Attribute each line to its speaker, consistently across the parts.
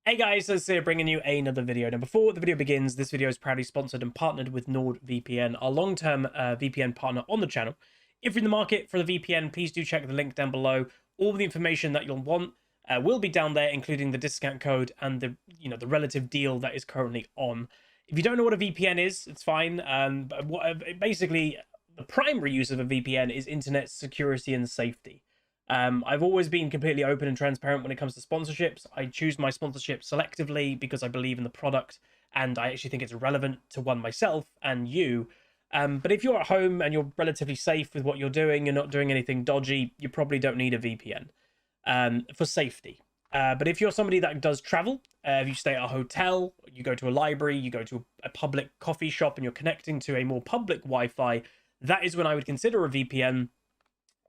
Speaker 1: Hey guys, so here bringing you another video. Now before the video begins, this video is proudly sponsored and partnered with NordVPN, our long-term VPN partner on the channel. If you're in the market for the VPN, please do check the link down below. All the information that you'll want will be down there, including the discount code and the relative deal that is currently on. If you don't know what a VPN is, it's fine. But basically, the primary use of a VPN is internet security and safety. I've always been completely open and transparent when it comes to sponsorships. I choose my sponsorship selectively because I believe in the product and I actually think it's relevant to one myself and you. But if you're at home and you're relatively safe with what you're doing, you're not doing anything dodgy, you probably don't need a VPN for safety. But if you're somebody that does travel, if you stay at a hotel, you go to a library, you go to a public coffee shop and you're connecting to a more public Wi-Fi, that is when I would consider a VPN,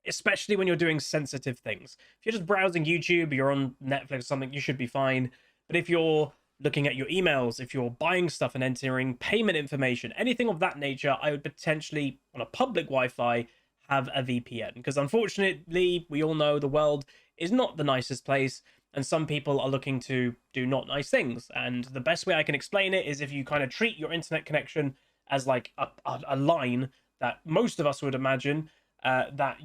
Speaker 1: especially when you're doing sensitive things. If you're just browsing YouTube, you're on Netflix or something, you should be fine. But if you're looking at your emails, if you're buying stuff and entering payment information, anything of that nature, I would potentially, on a public Wi-Fi, have a VPN. Because unfortunately, we all know the world is not the nicest place, and some people are looking to do not nice things. And the best way I can explain it is if you kind of treat your internet connection as like a line that most of us would imagine, that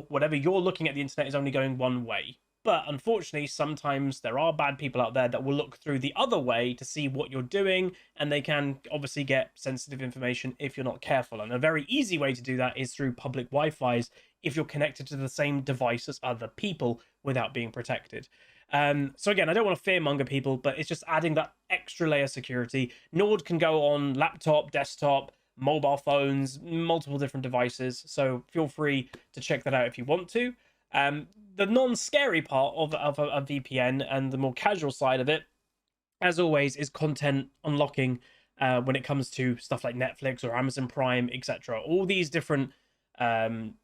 Speaker 1: whatever you're looking at the internet is only going one way. But unfortunately, sometimes there are bad people out there that will look through the other way to see what you're doing, and they can obviously get sensitive information if you're not careful. And a very easy way to do that is through public Wi-Fis if you're connected to the same device as other people without being protected. So again, I don't want to fearmonger people, but it's just adding that extra layer of security. Nord can go on laptop, desktop, mobile phones, multiple different devices, so feel free to check that out if you want to. The non-scary part of a VPN and the more casual side of it, as always, is content unlocking when it comes to stuff like Netflix or Amazon Prime, etc. All these different websites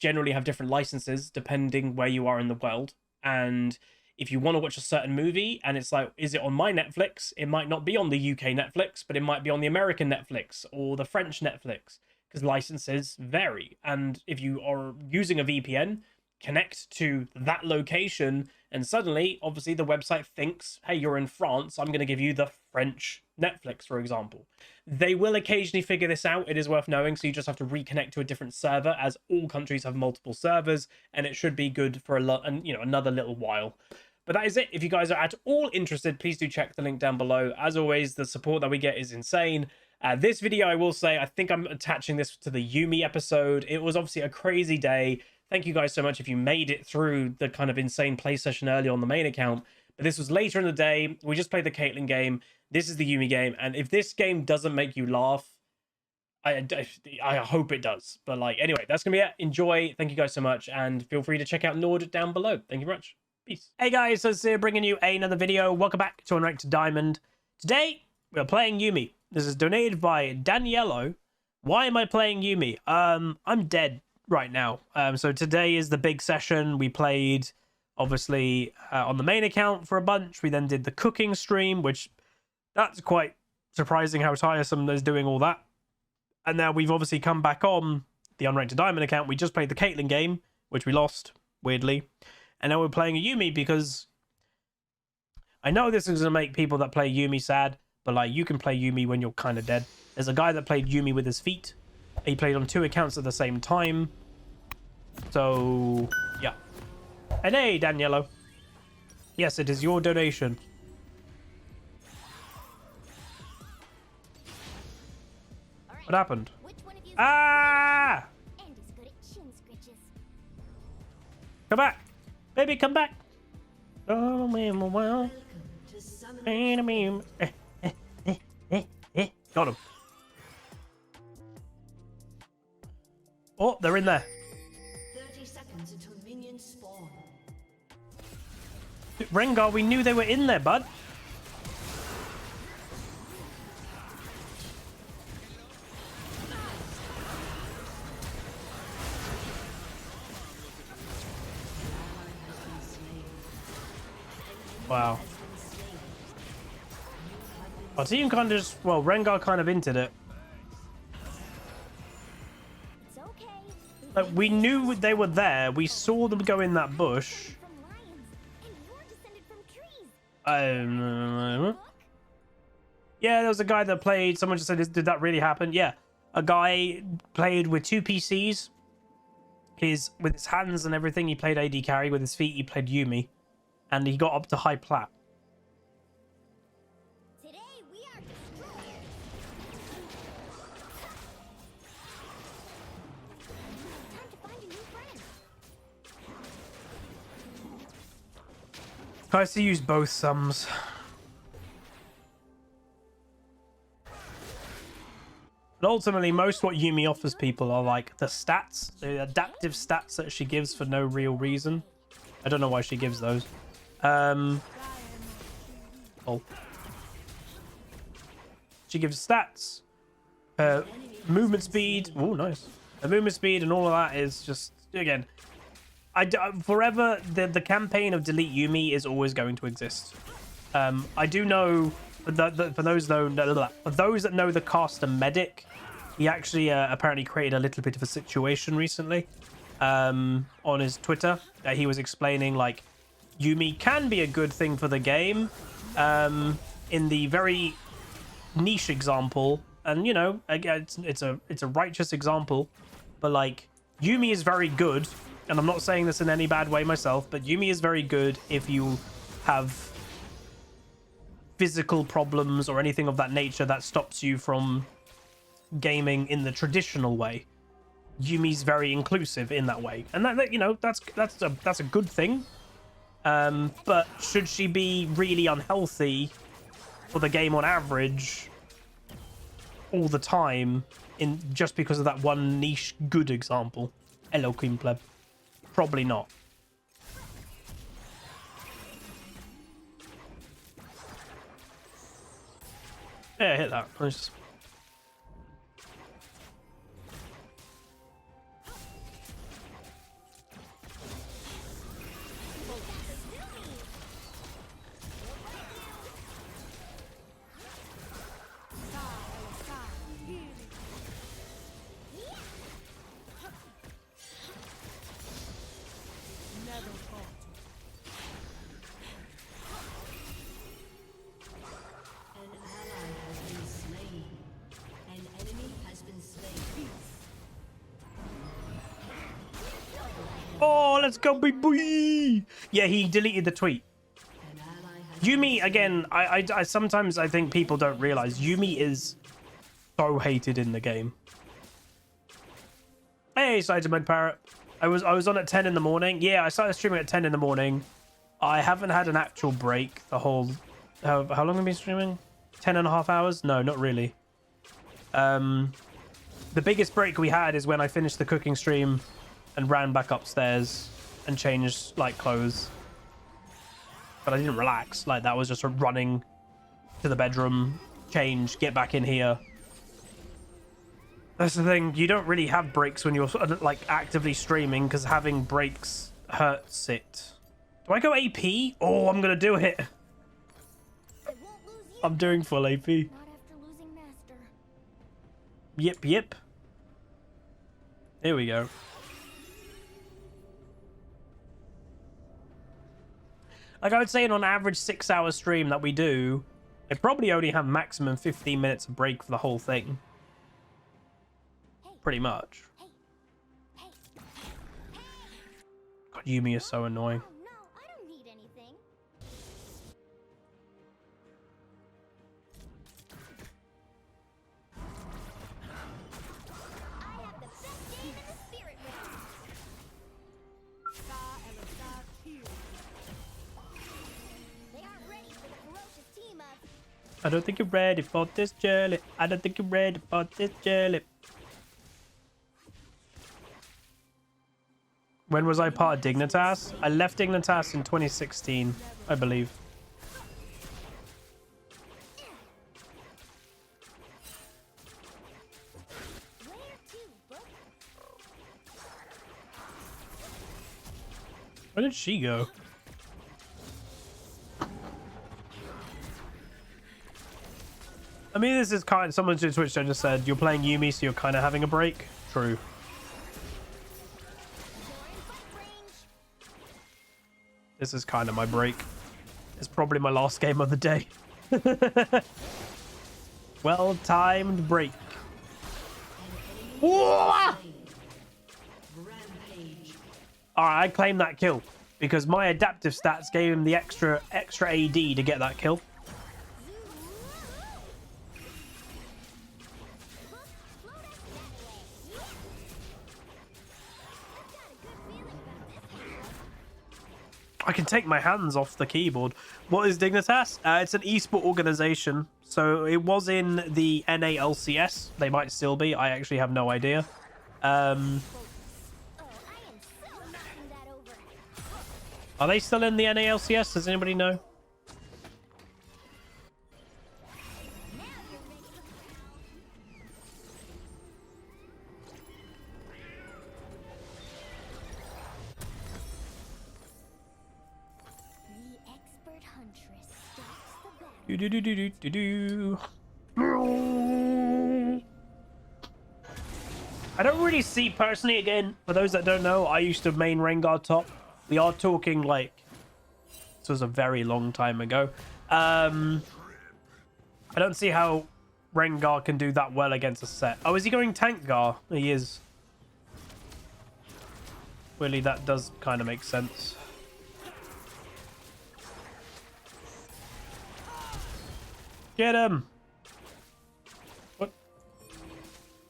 Speaker 1: generally have different licenses depending where you are in the world, and if you want to watch a certain movie and it's like, is it on my Netflix? It might not be on the UK Netflix, but it might be on the American Netflix or the French Netflix, because licenses vary. And if you are using a VPN, connect to that location, and suddenly, obviously, the website thinks, hey, you're in France, I'm going to give you the French Netflix, for example. They will occasionally figure this out, it is worth knowing, so you just have to reconnect to a different server, as all countries have multiple servers, and it should be good for another little while. But that is it. If you guys are at all interested, please do check the link down below. As always, the support that we get is insane. This video, I will say, I think I'm attaching this to the Yuumi episode. It was obviously a crazy day. Thank you guys so much if you made it through the kind of insane play session early on the main account. But this was later in the day. We just played the Caitlyn game. This is the Yuumi game. And if this game doesn't make you laugh, I hope it does. But anyway, that's going to be it. Enjoy. Thank you guys so much. And feel free to check out Nord down below. Thank you very much. Peace. Hey guys, so here bringing you another video. Welcome back to Unranked Diamond. Today, we're playing Yuumi. This is donated by Daniello. Why am I playing Yuumi? I'm dead right now. So today is the big session. We played, obviously, on the main account for a bunch. We then did the cooking stream, which that's quite surprising how tiresome is doing all that. And now we've obviously come back on the Unranked Diamond account. We just played the Caitlyn game, which we lost, weirdly. And now we're playing a Yuumi because I know this is going to make people that play Yuumi sad, but you can play Yuumi when you're kind of dead. There's a guy that played Yuumi with his feet. He played on 2 accounts at the same time. So, yeah. And hey, Daniello. Yes, it is your donation. What happened? Ah! Come back. Baby, come back. Oh, man, well. Got him. Oh, they're in there.
Speaker 2: 30 seconds until minions spawn.
Speaker 1: Rengar, we knew they were in there, bud. Wow. Our team kind of just, well, Rengar kind of hinted it. We knew they were there. We saw them go in that bush. Yeah, there was a guy that played. Someone just said, "Did that really happen?" Yeah, a guy played with two PCs. With his hands and everything, he played AD carry. With his feet, he played Yuumi, and he got up to high plat.
Speaker 3: Today we are destroyers. Time to find a new friend.
Speaker 1: Tries to use both thumbs. But ultimately, most what Yuumi offers people are like the stats, the adaptive stats that she gives for no real reason. I don't know why she gives those. Oh. She gives stats, movement speed. Oh, nice. The movement speed and all of that is just, again, forever. The campaign of delete Yuumi is always going to exist. I do know for those that know the caster medic, he actually apparently created a little bit of a situation recently on his Twitter. He was explaining like Yuumi can be a good thing for the game in the very niche example, and you know, again, it's a righteous example, but like Yuumi is very good, and I'm not saying this in any bad way myself, but Yuumi is very good if you have physical problems or anything of that nature that stops you from gaming in the traditional way. Yumi's very inclusive in that way, and that you know, that's a good thing. But should she be really unhealthy for the game on average all the time in just because of that one niche good example? Hello, Queen Pleb. Probably not. Yeah, hit that. Nice. Oh, let's go, baby! Yeah, he deleted the tweet. Yuumi, again, I sometimes I think people don't realize Yuumi is so hated in the game. Hey, Cyberman Parrot. I was on at 10 in the morning. Yeah, I started streaming at 10 in the morning. I haven't had an actual break the whole... How long have I been streaming? 10 and a half hours? No, not really. The biggest break we had is when I finished the cooking stream and ran back upstairs and changed like clothes. But I didn't relax. Like, that was just a running to the bedroom, change, get back in here. That's the thing. You don't really have breaks when you're like actively streaming, because having breaks hurts it. Do I go AP? Oh, I'm gonna do it. I'm doing full AP.
Speaker 3: Not after losing Master.
Speaker 1: Yep, yep. Here we go. Like I would say, in on average 6-hour stream that we do, I probably only have maximum 15 minutes of break for the whole thing. Pretty much. God, Yuumi is so annoying.
Speaker 3: Oh no, I don't need anything. I have the best game in the spirit realm. They aren't ready for the ferocious team up.
Speaker 1: I don't think you're ready for this jelly. I don't think you're ready for this jelly. When was I part of Dignitas? I left Dignitas in 2016, I believe.
Speaker 3: Where to, book?
Speaker 1: Where did she go? I mean, this is kind of... Someone to Twitch just said, you're playing Yuumi, so you're kind of having a break. True. This is kind of my break. It's probably my last game of the day. Well-timed break. All right, I claim that kill because my adaptive stats gave him the extra AD to get that kill. I can take my hands off the keyboard. What is Dignitas? It's an esport organization. So it was in the NALCS. They might still be. I actually have no idea. Are they still in the NALCS? Does anybody know? Do do do do do do. I don't really see personally. Again, for those that don't know, I used to main Rengar top. We are talking like this was a very long time ago. I don't see how Rengar can do that well against a set. Oh, is he going tank Gar? He is. Really, that does kind of make sense. Get him! What?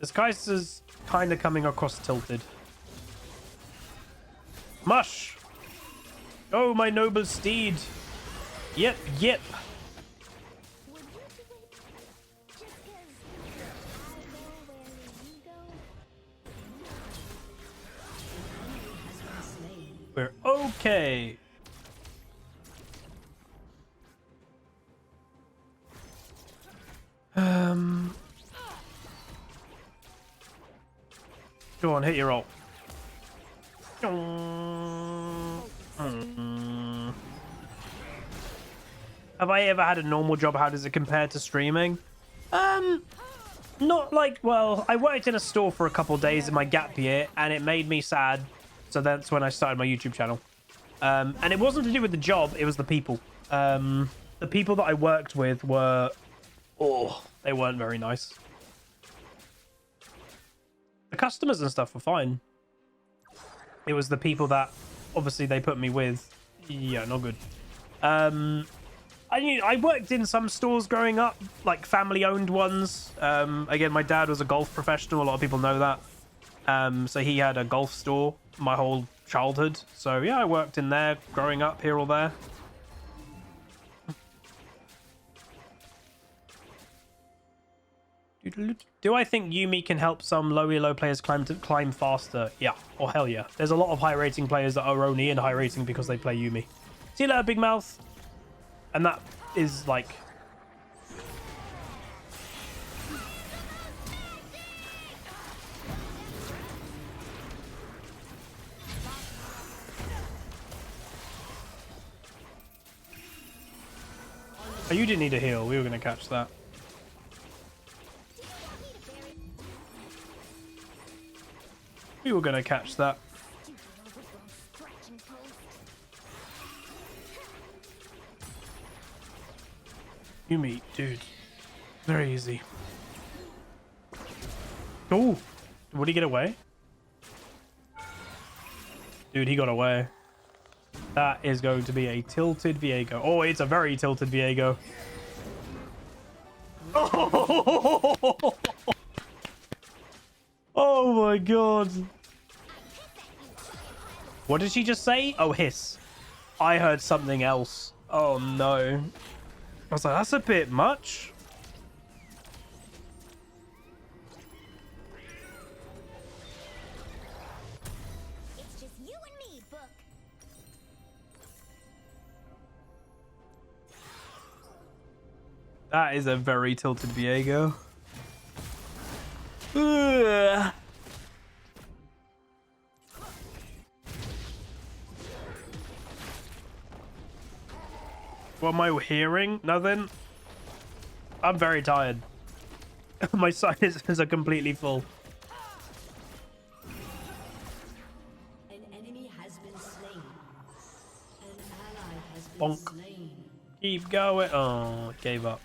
Speaker 1: This guy's is kind of coming across tilted. Mush! Oh, my noble steed! Yep, yep. We're okay. Go on, hit your ult. Have I ever had a normal job? How does it compare to streaming? Not like, well, I worked in a store for a couple days in my gap year, and it made me sad. So that's when I started my YouTube channel. And it wasn't to do with the job, it was the people. The people that I worked with were... Oh, they weren't very nice. The customers and stuff were fine. It was the people that obviously they put me with. Yeah, not good. I worked in some stores growing up, like family-owned ones. Again, my dad was a golf professional. A lot of people know that. So he had a golf store my whole childhood. So yeah, I worked in there growing up here or there. Do I think Yuumi can help some low elo players climb faster? Yeah. Oh, hell yeah. There's a lot of high rating players that are only in high rating because they play Yuumi. See you later, Big Mouth. And that is like... Oh, you didn't need a heal. We were going to catch that. We were going to catch that. Yuumi, dude. Very easy. Oh, would he get away? Dude, he got away. That is going to be a tilted Viego. Oh, it's a very tilted Viego. Oh! Oh my god. What did she just say? Oh, hiss. I heard something else. Oh no. I was like, that's a bit much.
Speaker 3: It's just you and me, Book.
Speaker 1: That is a very tilted Viego. Ugh. What am I hearing? Nothing? I'm very tired. My sinuses are completely full.
Speaker 2: An enemy has been slain. An ally has been
Speaker 1: Bonk.
Speaker 2: slain.
Speaker 1: Keep going. Oh, gave up.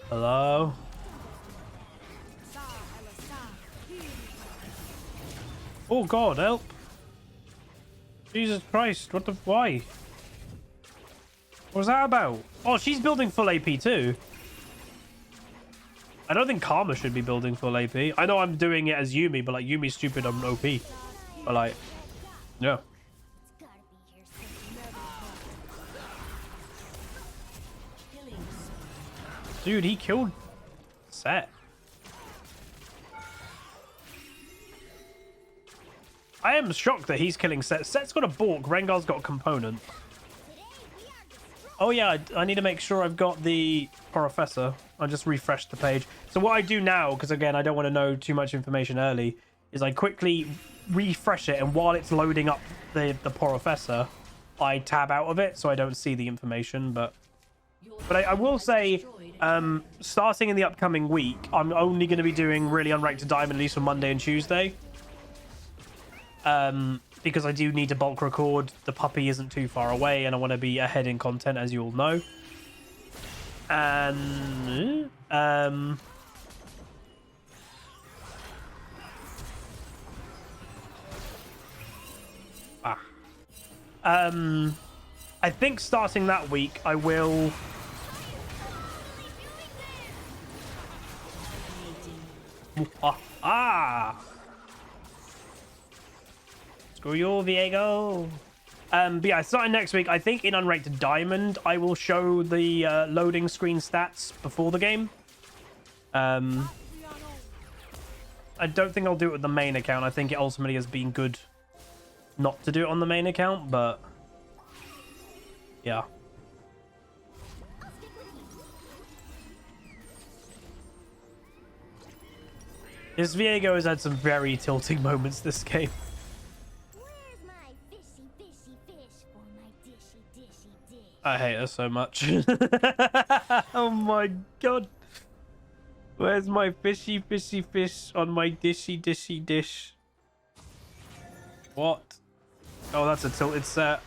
Speaker 1: Hello? Oh god, help! Jesus Christ, what the... why? What was that about? Oh, she's building full AP too. I don't think Karma should be building full AP. I know I'm doing it as Yuumi, but like Yumi's stupid on OP. But like, yeah. Dude, he killed Set. I am shocked that he's killing Set. Set's got a Bork, Rengar's got a component. Oh yeah, I need to make sure I've got the Professor. I just refreshed the page. So what I do now, because again, I don't want to know too much information early, is I quickly refresh it, and while it's loading up the Professor, I tab out of it so I don't see the information. But I will say, starting in the upcoming week, I'm only going to be doing really unranked to Diamond, at least for Monday and Tuesday. Because I do need to bulk record. The puppy isn't too far away, and I want to be ahead in content, as you all know. And I think starting that week, I will. Screw you, Viego. But yeah, starting next week, I think in Unranked Diamond, I will show the loading screen stats before the game. I don't think I'll do it with the main account. I think it ultimately has been good not to do it on the main account, but yeah. This Viego has had some very tilting moments this game. I hate her so much. Oh my god. Where's my fishy fish on my dishy dish? What? Oh, that's a tilted set.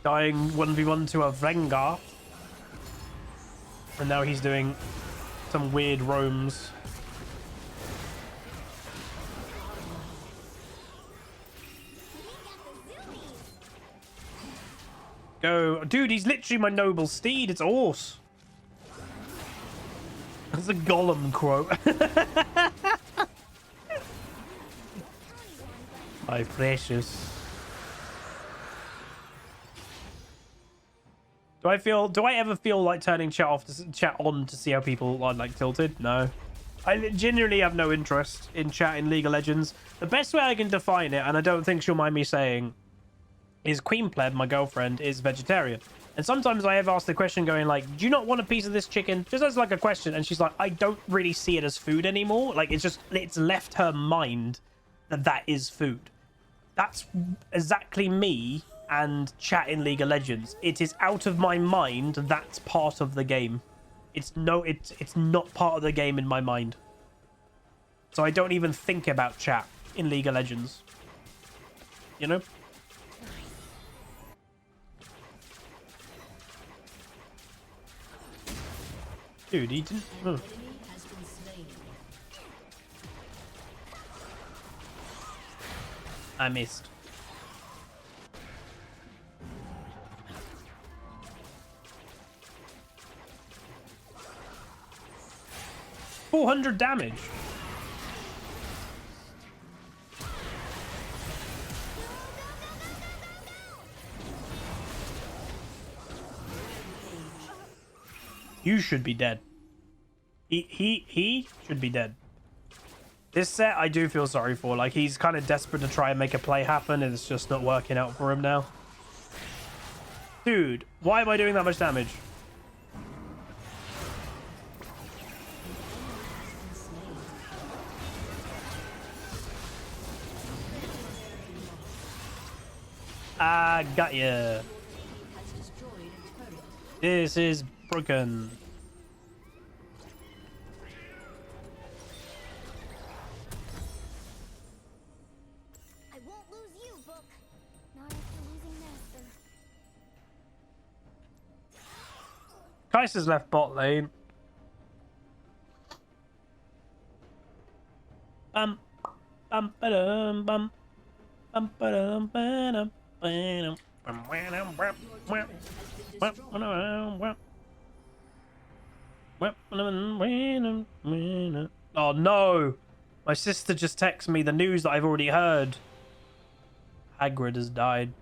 Speaker 1: Dying 1v1 to a Rengar. And now he's doing some weird roams. Go. Dude, he's literally my noble steed. It's horse. That's a Gollum quote. My precious. Do I ever feel like turning chat off to chat on to see how people are like tilted? No. I genuinely have no interest in chat in League of Legends. The best way I can define it, and I don't think she'll mind me saying, is Queen Pleb, my girlfriend, is vegetarian. And sometimes I have asked the question going like, do you not want a piece of this chicken? Just as like a question. And she's like, I don't really see it as food anymore. Like, it's left her mind that is food. That's exactly me and chat in League of Legends. It is out of my mind. That's part of the game. It's not part of the game in my mind. So I don't even think about chat in League of Legends. You know? Dude, he didn't... Oh. I missed. $400 damage. You should be dead. He should be dead. This set I do feel sorry for. Like, he's kind of desperate to try and make a play happen, and it's just not working out for him now. Dude, why am I doing that much damage? I got ya. This is broken. Kaiser's left bot lane. Bum, bum, ba-dum, bum, bum, ba-dum, ba-dum, ba-dum, bum, ba-dum, bum, bum, bum, ba-dum, bum. Oh no! My sister just texted me the news that I've already heard. Hagrid has died.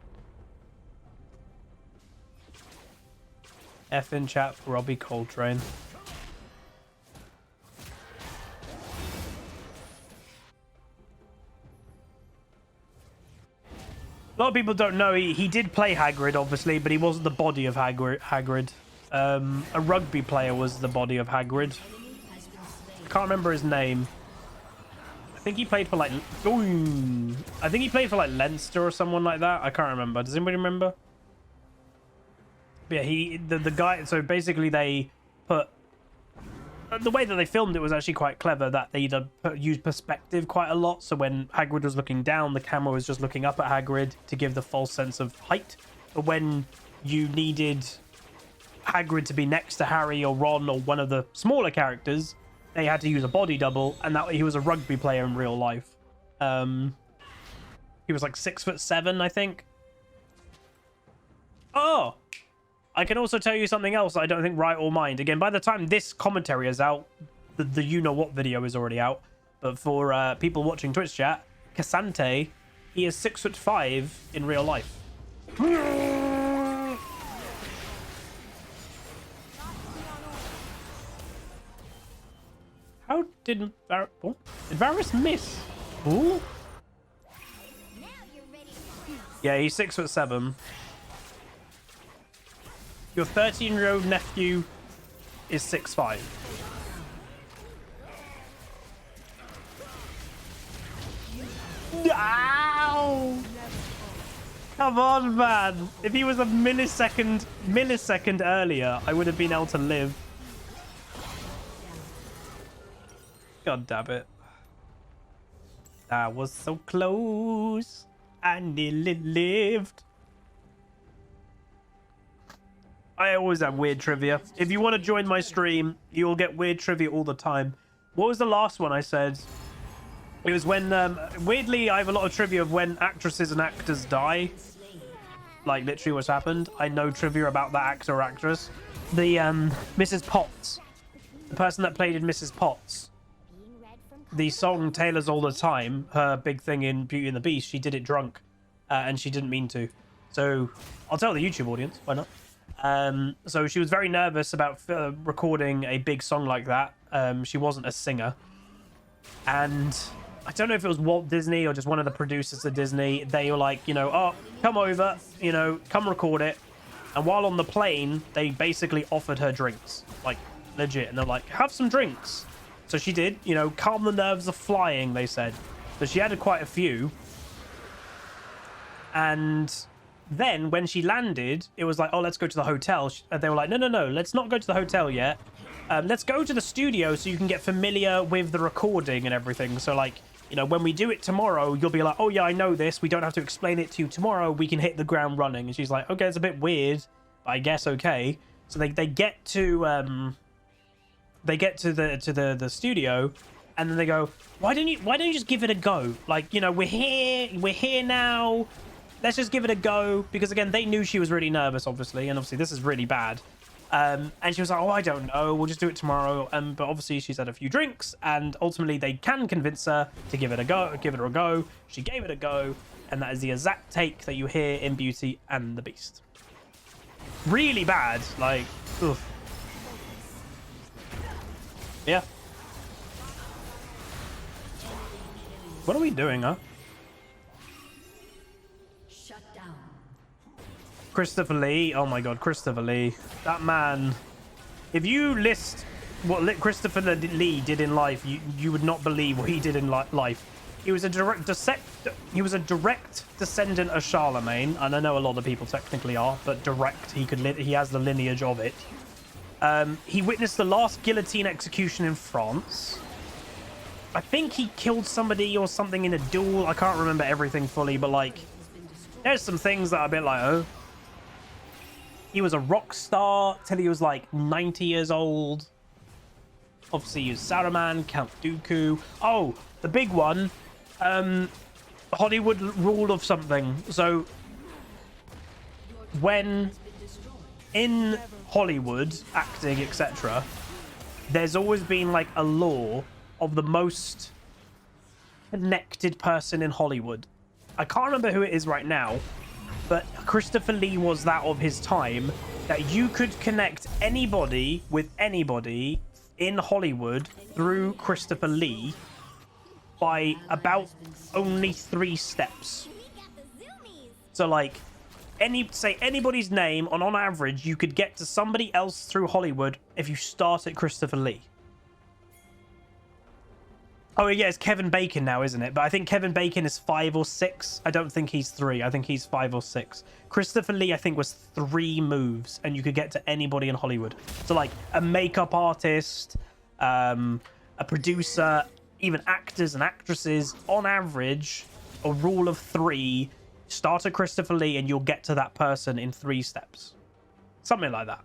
Speaker 1: F in chat for Robbie Coltrane. A lot of people don't know he did play Hagrid, obviously, but he wasn't the body of Hagrid. A rugby player was the body of Hagrid. I can't remember his name. I think he played for like... Ooh, I think he played for like Leinster or someone like that. I can't remember. Does anybody remember? But yeah, the guy... So basically they put... The way that they filmed it was actually quite clever, that they used perspective quite a lot. So when Hagrid was looking down, the camera was just looking up at Hagrid to give the false sense of height. But when you needed Hagrid to be next to Harry or Ron or one of the smaller characters, they had to use a body double, and that he was a rugby player in real life. He was like 6'7", I think. Oh! I can also tell you something else I don't think right or mind. Again, by the time this commentary is out, the you-know-what video is already out. But for people watching Twitch chat, Cassante, he is 6'5" in real life. How did Varus miss? Ooh. Yeah, he's 6'7". Your 13-year-old nephew is 6'5". Ow! Come on, man. If he was a millisecond earlier, I would have been able to live. God damn it. That was so close. I nearly lived. I always have weird trivia. If you want to join my stream, you'll get weird trivia all the time. What was the last one I said? It was when, weirdly, I have a lot of trivia of when actresses and actors die. Like, literally what's happened. I know trivia about that actor or actress. The, Mrs. Potts. The person that played in Mrs. Potts. The song Taylor's All the Time, her big thing in Beauty and the Beast, she did it drunk. And she didn't mean to. So, I'll tell the YouTube audience, why not? So she was very nervous about recording a big song like that. She wasn't a singer. And I don't know if it was Walt Disney or just one of the producers of Disney. They were like, you know, oh, come over, you know, come record it. And while on the plane, they basically offered her drinks. Like, legit. And they're like, have some drinks. So she did, you know, calm the nerves of flying, they said. So she had quite a few. And then when she landed, it was like, oh, let's go to the hotel. They were like, no, let's not go to the hotel yet. Let's go to the studio so you can get familiar with the recording and everything. So, like, you know, when we do it tomorrow, you'll be like, oh, yeah, I know this. We don't have to explain it to you tomorrow. We can hit the ground running. And she's like, okay, it's a bit weird, but I guess okay. So they get to the studio, and then they go, why don't you just give it a go? Like, you know, we're here now. Let's just give it a go. Because again, they knew she was really nervous, obviously, and obviously this is really bad. And she was like, oh, I don't know, we'll just do it tomorrow. But obviously she's had a few drinks, and ultimately they can convince her to give it a go. She gave it a go, and that is the exact take that you hear in Beauty and the Beast. Really bad, like, oof. Yeah. What are we doing, huh?
Speaker 2: Shut down.
Speaker 1: Christopher Lee. Oh my god, Christopher Lee. That man. If you list what Christopher Lee did in life, you would not believe what he did in life. He was a direct descendant of Charlemagne, and I know a lot of people technically are, but direct. He has the lineage of it. He witnessed the last guillotine execution in France. I think he killed somebody or something in a duel. I can't remember everything fully, but like, there's some things that are a bit like, oh. He was a rock star till he was like 90 years old. Obviously, he was Saruman, Count Dooku. Oh, the big one. Hollywood rule of something. So, when in Hollywood, acting, etc., there's always been like a law of the most connected person in Hollywood. I can't remember who it is right now, but Christopher Lee was that of his time, that you could connect anybody with anybody in Hollywood through Christopher Lee by about only 3 steps. So like say anybody's name, on average you could get to somebody else through Hollywood if you start at Christopher Lee. Oh yeah, it's Kevin Bacon now, isn't it? But I think Kevin Bacon is 5 or 6. I don't think he's 3. I think he's 5 or 6. Christopher Lee, I think, was 3 moves, and you could get to anybody in Hollywood. So like a makeup artist, a producer, even actors and actresses, on average, a rule of 3, start at Christopher Lee and you'll get to that person in 3 steps. Something like that.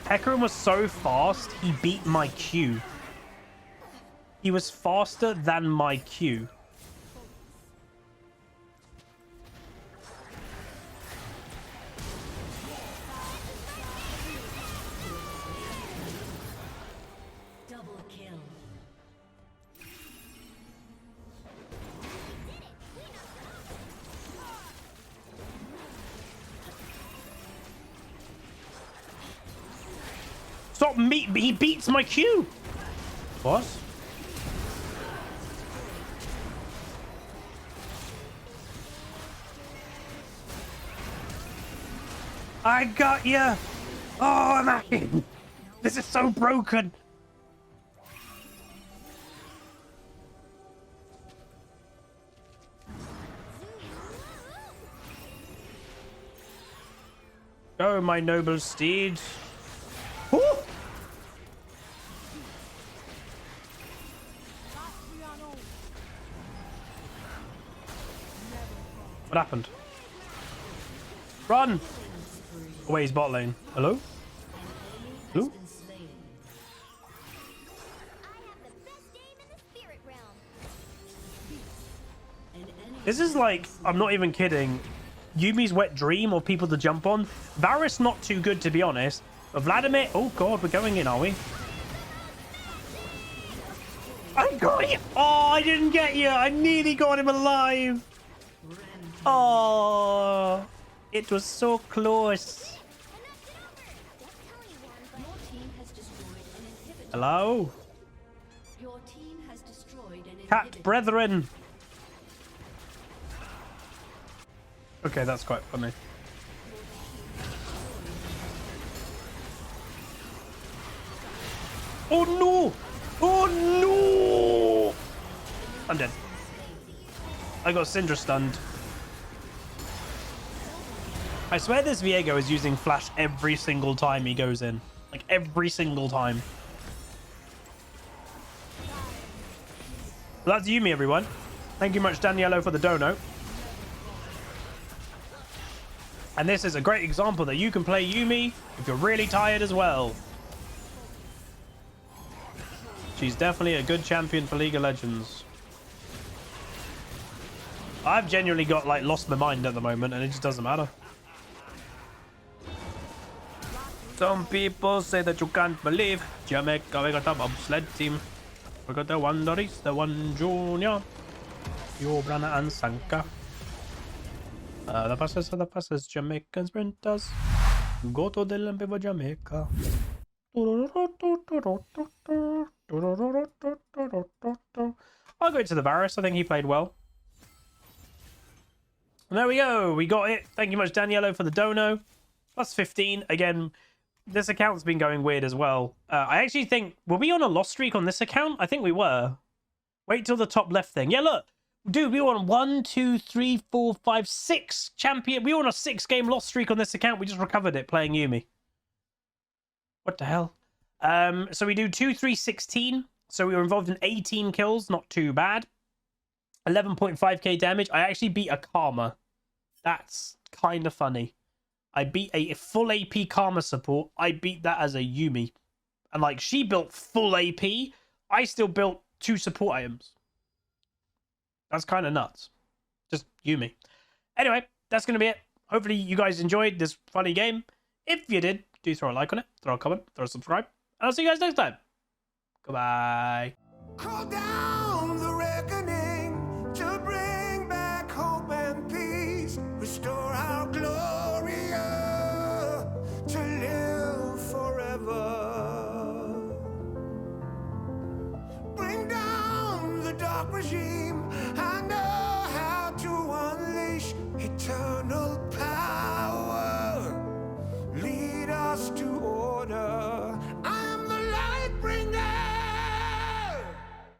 Speaker 1: Hecarim was so fast, he beat my Q. He was faster than my Q.
Speaker 2: Double kill.
Speaker 1: Stop me! He beats my Q. What? I got you. Oh, I'm hacking. This is so broken. Go, my noble steed. Woo! What happened? Run! Away his bot lane. Hello? Hello? This is like, I'm not even kidding, Yuumi's wet dream or people to jump on. Varus not too good, to be honest. But Vladimir, oh god, we're going in, are we? I got you! Oh, I didn't get you! I nearly got him alive! Oh, it was so close. Hello?
Speaker 2: Your team has destroyed an
Speaker 1: Cat
Speaker 2: inhibitor.
Speaker 1: brethren. Okay, that's quite funny. Oh no! Oh no! I'm dead. I got Syndra stunned. I swear this Viego is using flash every single time he goes in. Like every single time. Well, that's Yuumi, everyone. Thank you much, Daniello, for the dono. And this is a great example that you can play Yuumi if you're really tired as well. She's definitely a good champion for League of Legends. I've genuinely got, like, lost my mind at the moment, and it just doesn't matter. Some people say that you can't believe Jamaica, we got a bobsled team. We got the one Doris, the one Junior, Yobrana and Sanka. The passes, Jamaican sprinters. Go to the Olympic for Jamaica. I'll go into the Varus. I think he played well. And there we go. We got it. Thank you much, Daniello, for the dono. Plus 15. Again, this account's been going weird as well. I actually think... Were we on a loss streak on this account? I think we were. Wait till the top left thing. Yeah, look. Dude, we were on 1, 2, 3, 4, 5, 6 champion. We were on a 6-game loss streak on this account. We just recovered it playing Yuumi. What the hell? So we do 2, 3, 16. So we were involved in 18 kills. Not too bad. 11.5k damage. I actually beat a Karma. That's kind of funny. I beat a full AP Karma support. I beat that as a Yuumi. And like, she built full AP. I still built 2 support items. That's kind of nuts. Just Yuumi. Anyway, that's going to be it. Hopefully you guys enjoyed this funny game. If you did, do throw a like on it, throw a comment, throw a subscribe. And I'll see you guys next time. Goodbye.
Speaker 4: Call down the reckoning to bring back hope and peace. Restore our glory to live forever. Bring down the dark regime. I know how to unleash eternal power. Lead us to